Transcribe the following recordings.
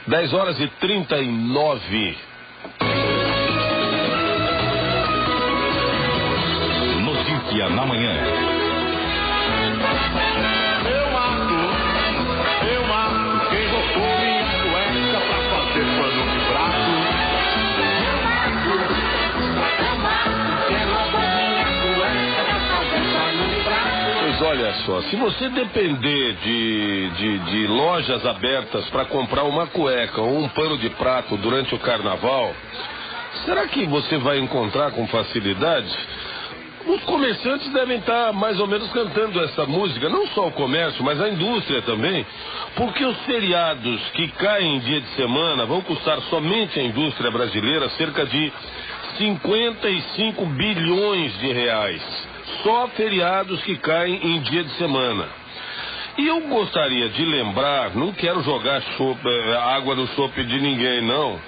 10h39. Notícia na manhã. Eu mato, quem botou minha cueca pra fazer pano de prato. Eu mato, quem botou minha cueca pra fazer pano de prato. Pois olha só, se você depender de lojas abertas para comprar uma cueca ou um pano de prato durante o carnaval, será que você vai encontrar com facilidade? Os comerciantes devem estar mais ou menos cantando essa música, não só o comércio, mas a indústria também, porque os feriados que caem em dia de semana vão custar somente à indústria brasileira cerca de 55 bilhões de reais. Só feriados que caem em dia de semana. E eu gostaria de lembrar, não quero jogar água no chope de ninguém não,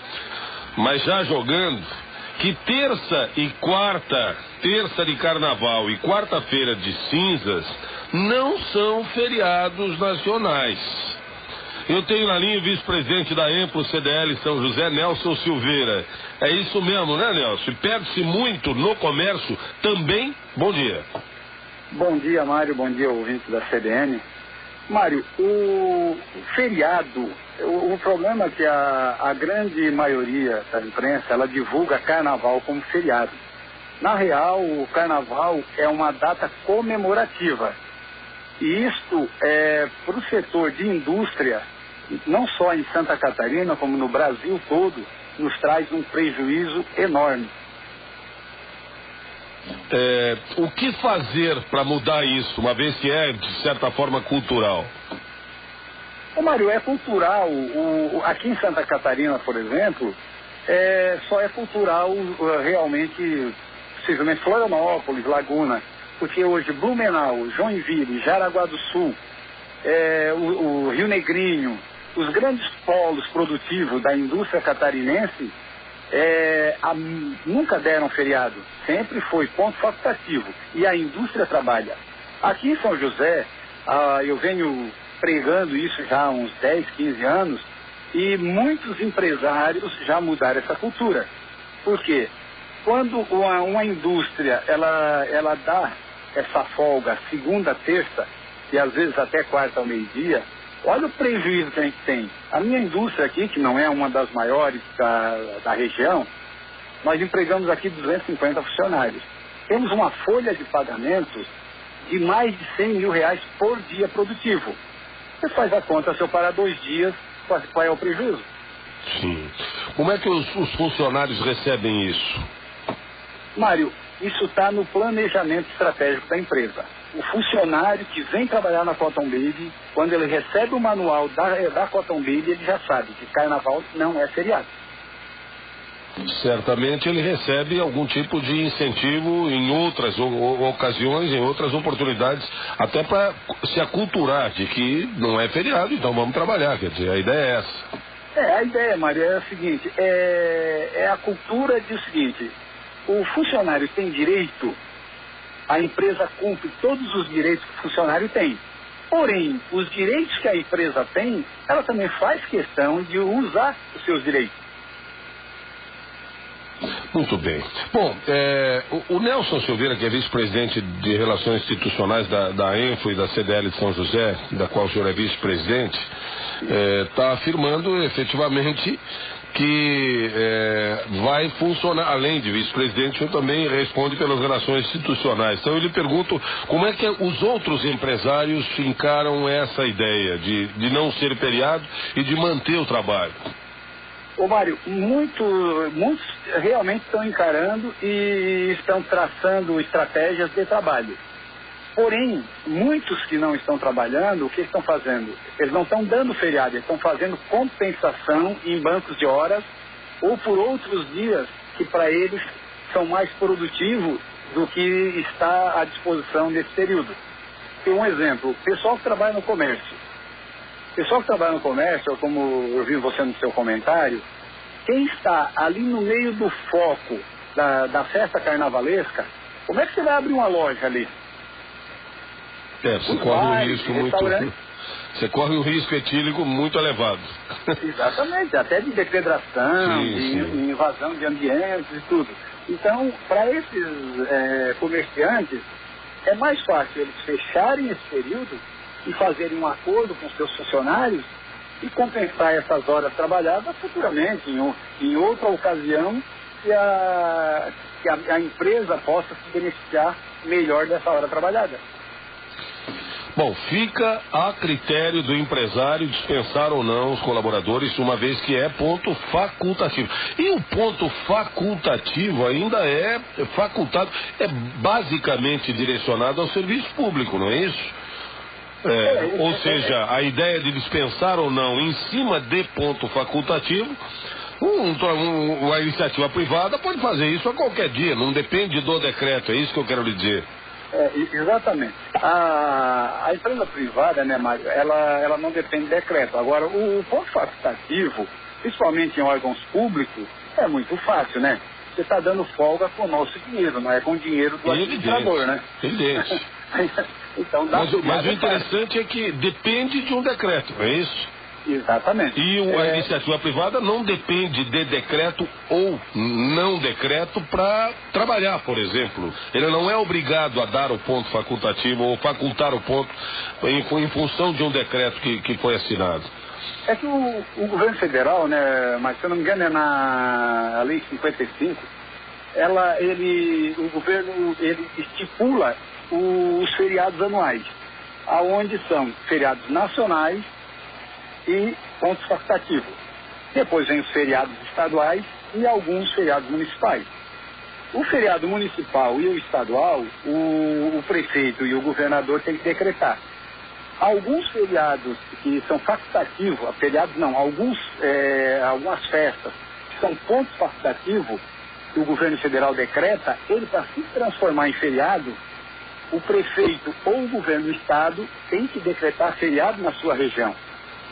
mas já jogando, que terça de carnaval e quarta-feira de cinzas não são feriados nacionais. Eu tenho na linha o vice-presidente da EMPLO CDL São José, Nelson Silveira. É isso mesmo, né, Nelson? Perde-se muito no comércio também. Bom dia. Bom dia, Mário. Bom dia, ouvinte da CBN. Mário, o feriado, o problema é que a grande maioria da imprensa, ela divulga carnaval como feriado. Na real, o carnaval é uma data comemorativa. E isto, para o setor de indústria, não só em Santa Catarina, como no Brasil todo, nos traz um prejuízo enorme. O que fazer para mudar isso, uma vez que é, de certa forma, cultural? Ô Mário, é cultural. Aqui em Santa Catarina, por exemplo, só é cultural realmente, possivelmente Florianópolis, Laguna, porque hoje Blumenau, Joinville, Jaraguá do Sul, o Rio Negrinho, os grandes polos produtivos da indústria catarinense, nunca deram feriado, sempre foi ponto facultativo, e a indústria trabalha. Aqui em São José, eu venho pregando isso já há uns 10, 15 anos, e muitos empresários já mudaram essa cultura. Por quê? Quando uma indústria, ela dá essa folga segunda, terça, e às vezes até quarta ao meio-dia, olha o prejuízo que a gente tem. A minha indústria aqui, que não é uma das maiores da região, nós empregamos aqui 250 funcionários. Temos uma folha de pagamentos de mais de 100 mil reais por dia produtivo. Você faz a conta, se eu parar 2 dias, qual é o prejuízo? Sim. Como é que os funcionários recebem isso? Mário, isso está no planejamento estratégico da empresa. O funcionário que vem trabalhar na Cotton Baby, quando ele recebe o manual da Cotton Baby, ele já sabe que carnaval não é feriado. Certamente ele recebe algum tipo de incentivo em outras ocasiões, em outras oportunidades, até para se aculturar de que não é feriado, então vamos trabalhar, quer dizer, a ideia é essa. A ideia, Mário, é a seguinte, é a cultura de o seguinte, o funcionário tem direito, a empresa cumpre todos os direitos que o funcionário tem. Porém, os direitos que a empresa tem, ela também faz questão de usar os seus direitos. Muito bem. Bom, o Nelson Silveira, que é vice-presidente de Relações Institucionais da ENFO e da CDL de São José, da qual o senhor é vice-presidente, está afirmando efetivamente que vai funcionar, além de vice-presidente, o senhor também responde pelas relações institucionais. Então eu lhe pergunto como é que os outros empresários encaram essa ideia de não ser feriado e de manter o trabalho. Ô Mário, muitos realmente estão encarando e estão traçando estratégias de trabalho. Porém, muitos que não estão trabalhando, o que estão fazendo? Eles não estão dando feriado, eles estão fazendo compensação em bancos de horas ou por outros dias que para eles são mais produtivos do que está à disposição nesse período. Tem um exemplo, o pessoal que trabalha no comércio. O pessoal que trabalha no comércio, como eu vi você no seu comentário, quem está ali no meio do foco da festa carnavalesca, como é que você vai abrir uma loja ali? Você corre um risco muito... você corre um risco etílico muito elevado. Exatamente, até de depredação, de invasão de ambientes e tudo. Então, para esses comerciantes, é mais fácil eles fecharem esse período e fazerem um acordo com seus funcionários e compensar essas horas trabalhadas futuramente, em outra ocasião, que a empresa possa se beneficiar melhor dessa hora trabalhada. Bom, fica a critério do empresário dispensar ou não os colaboradores, uma vez que é ponto facultativo. E o ponto facultativo ainda é facultado, é basicamente direcionado ao serviço público, não é isso? Ou seja, a ideia de dispensar ou não em cima de ponto facultativo, a iniciativa privada pode fazer isso a qualquer dia, não depende do decreto, é isso que eu quero lhe dizer. Exatamente. A empresa privada, né, Mário, ela não depende de decreto. Agora, o ponto facultativo, principalmente em órgãos públicos, é muito fácil, né? Você está dando folga com o nosso dinheiro, não é com o dinheiro do administrador, né? Evidente. Então, mas o interessante é que depende de um decreto, é isso? Exatamente. E a iniciativa privada não depende de decreto ou não decreto para trabalhar, por exemplo. Ele não é obrigado a dar o ponto facultativo ou facultar o ponto em função de um decreto que foi assinado. É que o governo federal, né, mas se eu não me engano é na Lei 55, o governo estipula os feriados anuais, aonde são feriados nacionais e pontos facultativos. Depois vem os feriados estaduais e alguns feriados municipais. O feriado municipal e o estadual, o prefeito e o governador têm que decretar. Alguns feriados que são facultativos, algumas festas que são pontos facultativos, que o governo federal decreta, ele, para se transformar em feriado, o prefeito ou o governo do estado tem que decretar feriado na sua região.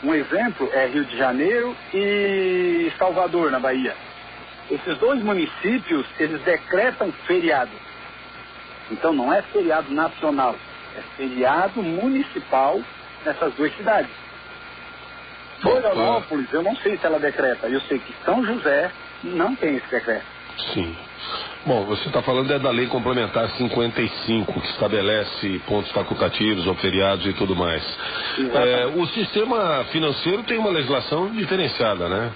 Um exemplo é Rio de Janeiro e Salvador, na Bahia. Esses dois municípios, eles decretam feriado. Então não é feriado nacional, é feriado municipal nessas duas cidades. Florianópolis, eu não sei se ela decreta. Eu sei que São José não tem esse decreto. Sim. Bom, você está falando da Lei Complementar 55, que estabelece pontos facultativos ou feriados e tudo mais. O sistema financeiro tem uma legislação diferenciada, né?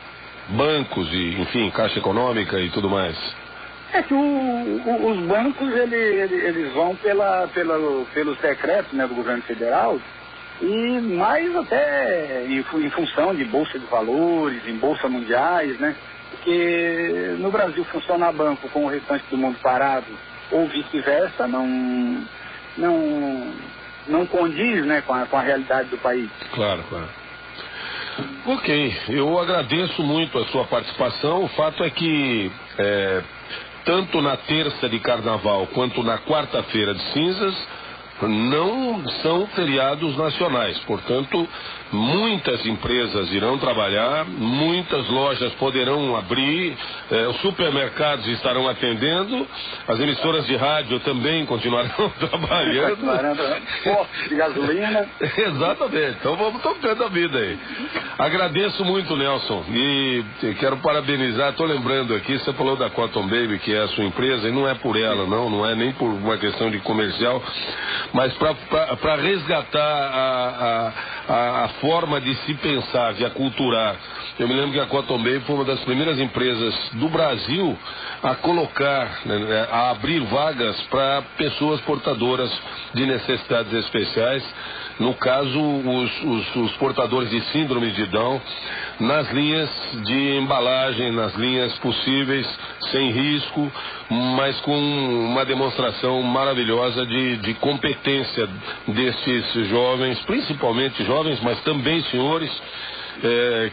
Bancos e, enfim, Caixa Econômica e tudo mais. É que os bancos, eles vão pelos decretos, né, do governo federal, e mais até em função de bolsa de valores, em bolsa mundiais, né? Porque no Brasil funcionar banco com o restante do mundo parado ou vice-versa não condiz, né, com a realidade do país. Claro. Ok, eu agradeço muito a sua participação. O fato é que tanto na terça de carnaval quanto na quarta-feira de cinzas não são feriados nacionais, portanto muitas empresas irão trabalhar, muitas lojas poderão abrir, os supermercados estarão atendendo, as emissoras de rádio também continuarão trabalhando. Postos de gasolina. Exatamente, então vamos tocando a vida aí. Agradeço muito, Nelson, e quero parabenizar, estou lembrando aqui, você falou da Cotton Baby, que é a sua empresa, e não é por ela, não é nem por uma questão de comercial, mas para resgatar a forma de se pensar, de aculturar. Eu me lembro que a Cotton Baby foi uma das primeiras empresas do Brasil a colocar, a abrir vagas para pessoas portadoras de necessidades especiais, no caso os portadores de síndrome de Down, nas linhas de embalagem, nas linhas possíveis, sem risco, mas com uma demonstração maravilhosa de competência desses jovens, principalmente jovens, mas também senhores,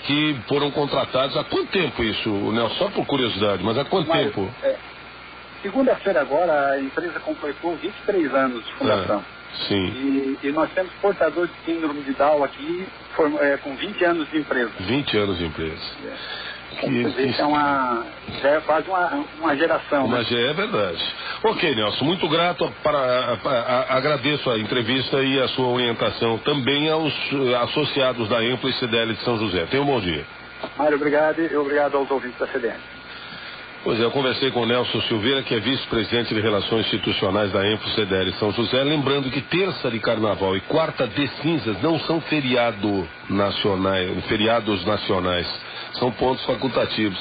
que foram contratados. Há quanto tempo isso, Nelson? Só por curiosidade, mas há quanto tempo? Segunda-feira agora a empresa completou 23 anos de fundação. Sim. E nós temos portador de síndrome de Down aqui com 20 anos de empresa. 20 anos de empresa. Isso já é quase uma geração. Mas né? é verdade. Ok, Nelson, muito grato, agradeço a entrevista e a sua orientação também aos associados da Emplo e CDL de São José. Tenha um bom dia. Mário, obrigado e obrigado aos ouvintes da CDL. Pois é, eu conversei com o Nelson Silveira, que é vice-presidente de Relações Institucionais da Emplo CDL São José, lembrando que terça de carnaval e quarta de cinzas não são feriados nacionais, são pontos facultativos.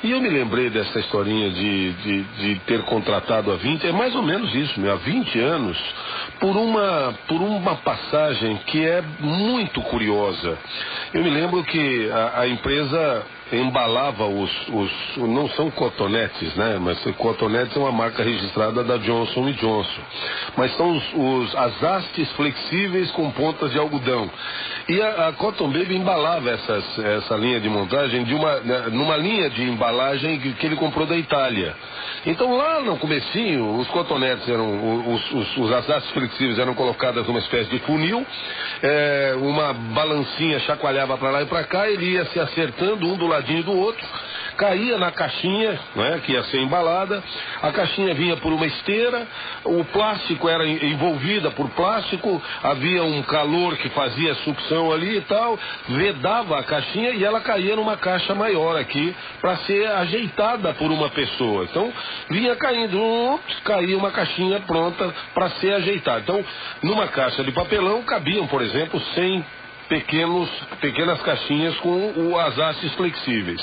E eu me lembrei dessa historinha de ter contratado é mais ou menos isso, há 20 anos, por uma passagem que é muito curiosa. Eu me lembro que a empresa embalava não são cotonetes, né? Mas cotonetes é uma marca registrada da Johnson & Johnson. Mas são as hastes flexíveis com pontas de algodão. E a Cotton Baby embalava essa linha de montagem numa linha de embalagem que ele comprou da Itália. Então lá no comecinho, os cotonetes as hastes flexíveis eram colocadas numa espécie de funil, uma balancinha chacoalhava para lá e para cá, ele ia se acertando um do ladinho do outro, caía na caixinha, né, que ia ser embalada, a caixinha vinha por uma esteira, o plástico era envolvida por plástico, havia um calor que fazia sucção ali e tal, vedava a caixinha e ela caía numa caixa maior aqui para ser ajeitada por uma pessoa. Então vinha caindo, caía uma caixinha pronta para ser ajeitada. Então numa caixa de papelão cabiam, por exemplo, 100 pequenas caixinhas com as hastes flexíveis.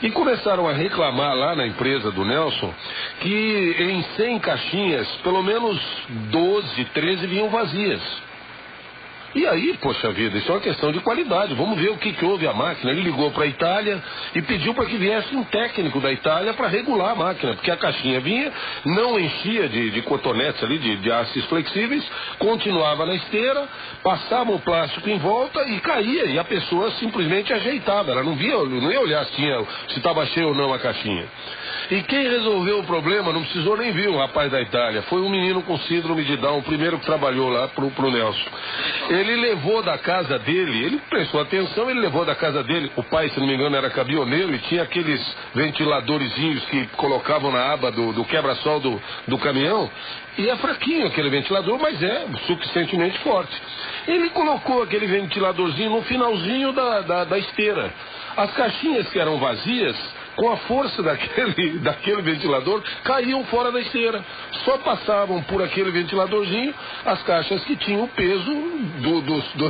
E começaram a reclamar lá na empresa do Nelson que em 100 caixinhas, pelo menos 12, 13 vinham vazias. E aí, poxa vida, isso é uma questão de qualidade. Vamos ver o que houve a máquina. Ele ligou para a Itália e pediu para que viesse um técnico da Itália para regular a máquina, porque a caixinha vinha, não enchia de cotonetes ali, de hastes flexíveis, continuava na esteira, passava o plástico em volta e caía, e a pessoa simplesmente ajeitava. Ela não ia olhar se estava cheio ou não a caixinha. E quem resolveu o problema, não precisou nem vir o rapaz da Itália, foi um menino com síndrome de Down, o primeiro que trabalhou lá pro Nelson. Ele levou da casa dele, ele prestou atenção, ele levou da casa dele, o pai, se não me engano, era caminhoneiro e tinha aqueles ventiladorzinhos que colocavam na aba do quebra-sol do caminhão, e é fraquinho aquele ventilador, mas é suficientemente forte. Ele colocou aquele ventiladorzinho no finalzinho da esteira. As caixinhas que eram vazias, com a força daquele ventilador, caíam fora da esteira. Só passavam por aquele ventiladorzinho as caixas que tinham o peso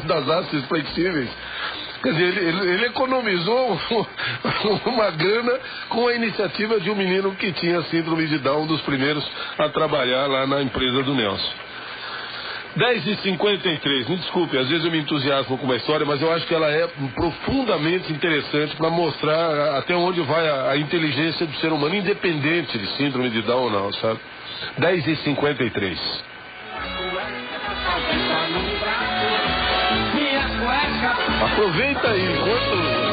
das hastes flexíveis. Quer dizer, ele economizou uma grana com a iniciativa de um menino que tinha síndrome de Down, um dos primeiros a trabalhar lá na empresa do Nelson. 10h53, me desculpe, às vezes eu me entusiasmo com uma história, mas eu acho que ela é profundamente interessante para mostrar até onde vai a inteligência do ser humano, independente de síndrome de Down ou não, sabe? 10h53. Aproveita aí, enquanto